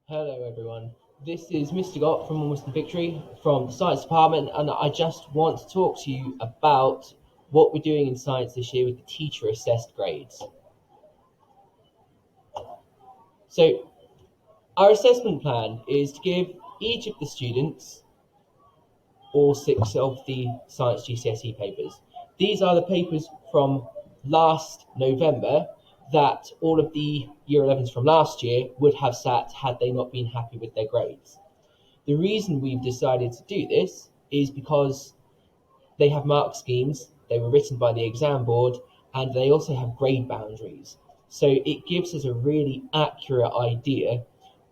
Hello everyone, this is Mr. Gott from Almost the Victory from the Science Department, and I just want to talk to you about what we're doing in science this year with the teacher assessed grades. So our assessment plan is to give each of the students all 6 of the science GCSE papers. These are the papers from last November that all of the year 11s from last year would have sat had they not been happy with their grades. The reason we've decided to do this is because they have mark schemes, they were written by the exam board, and they also have grade boundaries. So it gives us a really accurate idea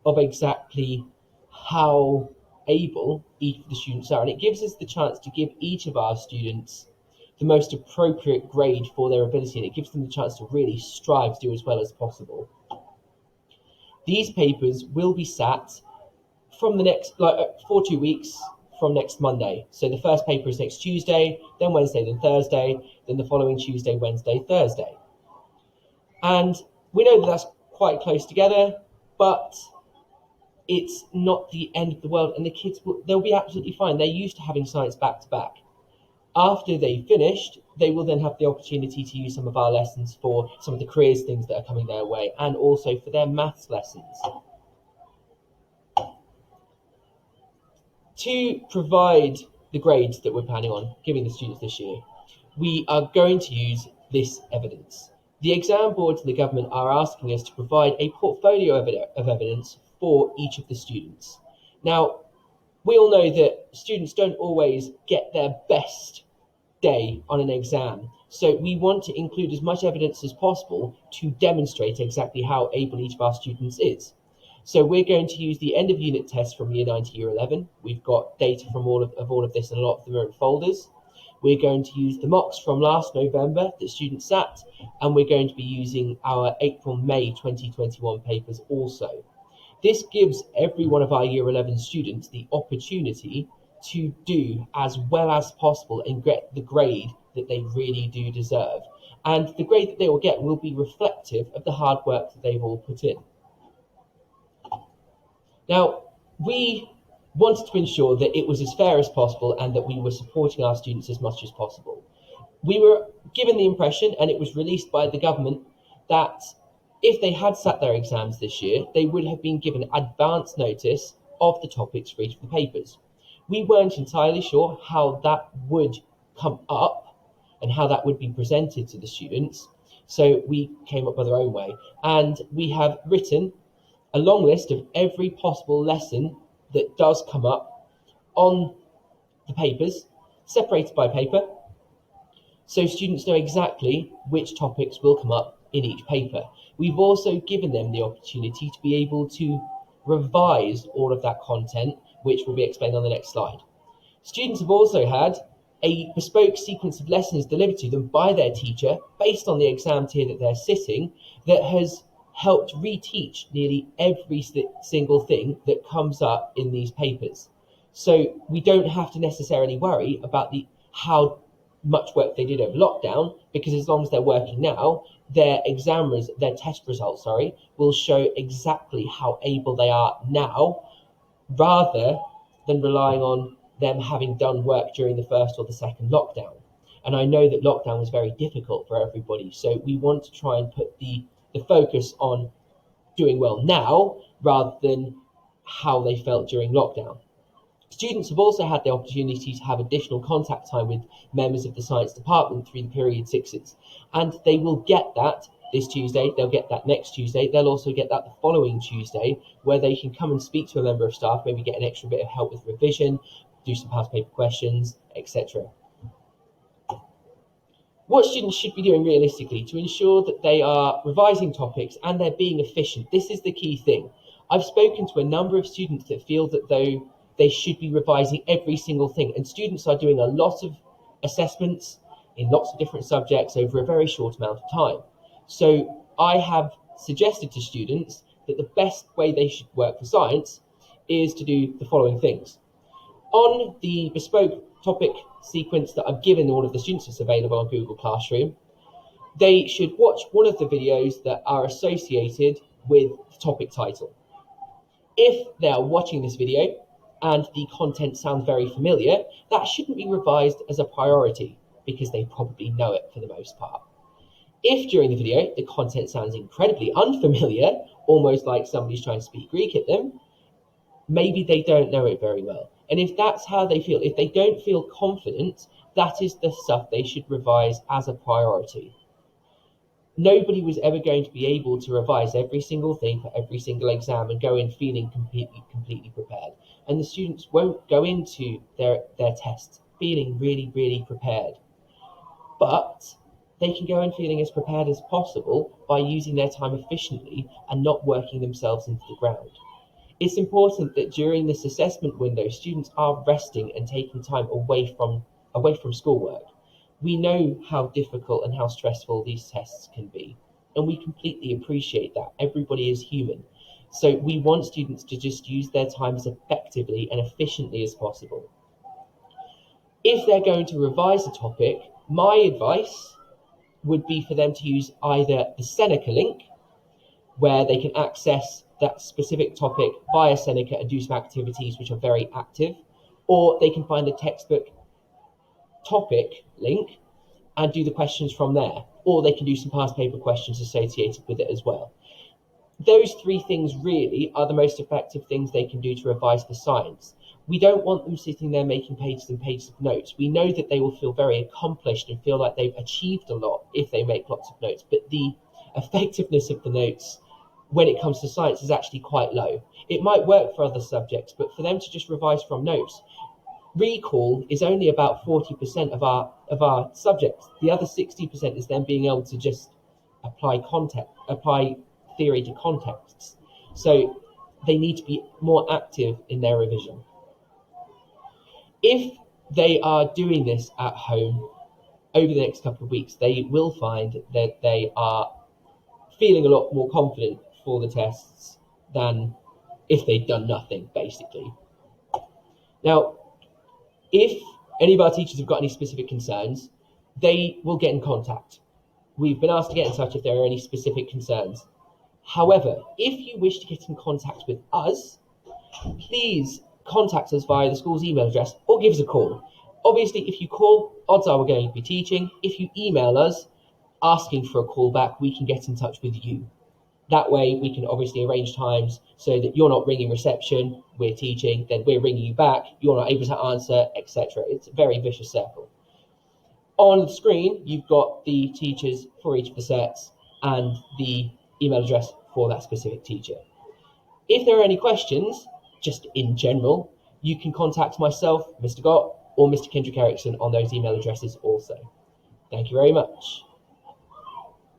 of exactly how able each of the students are. And it gives us the chance to give each of our students the most appropriate grade for their ability, and it gives them the chance to really strive to do as well as possible. These papers will be sat from the next, for 2 weeks from next Monday. So the first paper is next Tuesday, then Wednesday, then Thursday, then the following Tuesday, Wednesday, Thursday. And we know that that's quite close together, but it's not the end of the world, and the kids they'll be absolutely fine. They're used to having science back to back. After they've finished, they will then have the opportunity to use some of our lessons for some of the careers things that are coming their way, and also for their maths lessons. To provide the grades that we're planning on giving the students this year, we are going to use this evidence. The exam boards and the government are asking us to provide a portfolio of evidence for each of the students. Now, we all know that students don't always get their best day on an exam, so we want to include as much evidence as possible to demonstrate exactly how able each of our students is. So we're going to use the end of unit tests from year 9 to year 11. We've got data from all of this, and a lot of them are in folders. We're going to use the mocks from last November that students sat, and we're going to be using our April-May 2021 papers also. This gives every one of our year 11 students the opportunity to do as well as possible and get the grade that they really do deserve. And the grade that they will get will be reflective of the hard work that they've all put in. Now, we wanted to ensure that it was as fair as possible and that we were supporting our students as much as possible. We were given the impression, and it was released by the government, that if they had sat their exams this year, they would have been given advance notice of the topics for each of the papers. We weren't entirely sure how that would come up and how that would be presented to the students, so we came up with our own way. And we have written a long list of every possible lesson that does come up on the papers, separated by paper, so students know exactly which topics will come up in each paper. We've also given them the opportunity to be able to revise all of that content, which will be explained on the next slide. Students have also had a bespoke sequence of lessons delivered to them by their teacher based on the exam tier that they're sitting, that has helped reteach nearly every single thing that comes up in these papers. So we don't have to necessarily worry about how much work they did over lockdown, because as long as they're working now, their test results, will show exactly how able they are now, rather than relying on them having done work during the first or the second lockdown. And I know that lockdown was very difficult for everybody, so we want to try and put the focus on doing well now rather than how they felt during lockdown. Students have also had the opportunity to have additional contact time with members of the science department through the period sixes, and they will get that this Tuesday, they'll get that next Tuesday, they'll also get that the following Tuesday, where they can come and speak to a member of staff, maybe get an extra bit of help with revision, do some past paper questions, etc. What students should be doing realistically to ensure that they are revising topics and they're being efficient, this is the key thing. I've spoken to a number of students that feel that though they should be revising every single thing, and students are doing a lot of assessments in lots of different subjects over a very short amount of time. So I have suggested to students that the best way they should work for science is to do the following things. On the bespoke topic sequence that I've given all of the students, it's available on Google Classroom, they should watch one of the videos that are associated with the topic title. If they are watching this video and the content sounds very familiar, that shouldn't be revised as a priority because they probably know it for the most part. If during the video the content sounds incredibly unfamiliar, almost like somebody's trying to speak Greek at them, maybe they don't know it very well. And if that's how they feel, if they don't feel confident, that is the stuff they should revise as a priority. Nobody was ever going to be able to revise every single thing for every single exam and go in feeling completely prepared. And the students won't go into their tests feeling really prepared. But they can go in feeling as prepared as possible by using their time efficiently and not working themselves into the ground. It's important that during this assessment window, students are resting and taking time away from schoolwork. We know how difficult and how stressful these tests can be, and we completely appreciate that. Everybody is human. So we want students to just use their time as effectively and efficiently as possible. If they're going to revise a topic, my advice would be for them to use either the Seneca link, where they can access that specific topic via Seneca and do some activities which are very active, or they can find the textbook topic link and do the questions from there, or they can do some past paper questions associated with it as well. Those three things really are the most effective things they can do to revise the science. We don't want them sitting there making pages and pages of notes. We know that they will feel very accomplished and feel like they've achieved a lot if they make lots of notes, but the effectiveness of the notes when it comes to science is actually quite low. It might work for other subjects, but for them to just revise from notes, recall is only about 40% of our subjects. The other 60% is them being able to just apply theory to contexts. So they need to be more active in their revision. If they are doing this at home over the next couple of weeks, they will find that they are feeling a lot more confident for the tests than if they'd done nothing, basically. Now, if any of our teachers have got any specific concerns, they will get in contact. We've been asked to get in touch if there are any specific concerns. However, if you wish to get in contact with us, please contact us via the school's email address or give us a call. Obviously, if you call, odds are we're going to be teaching. If you email us asking for a call back, we can get in touch with you. That way, we can obviously arrange times so that you're not ringing reception, we're teaching, then we're ringing you back, you're not able to answer, etc. It's a very vicious circle. On the screen, you've got the teachers for each of the sets and the email address for that specific teacher. If there are any questions, just in general, you can contact myself, Mr. Gott, or Mr. Kendrick Erickson on those email addresses also. Thank you very much.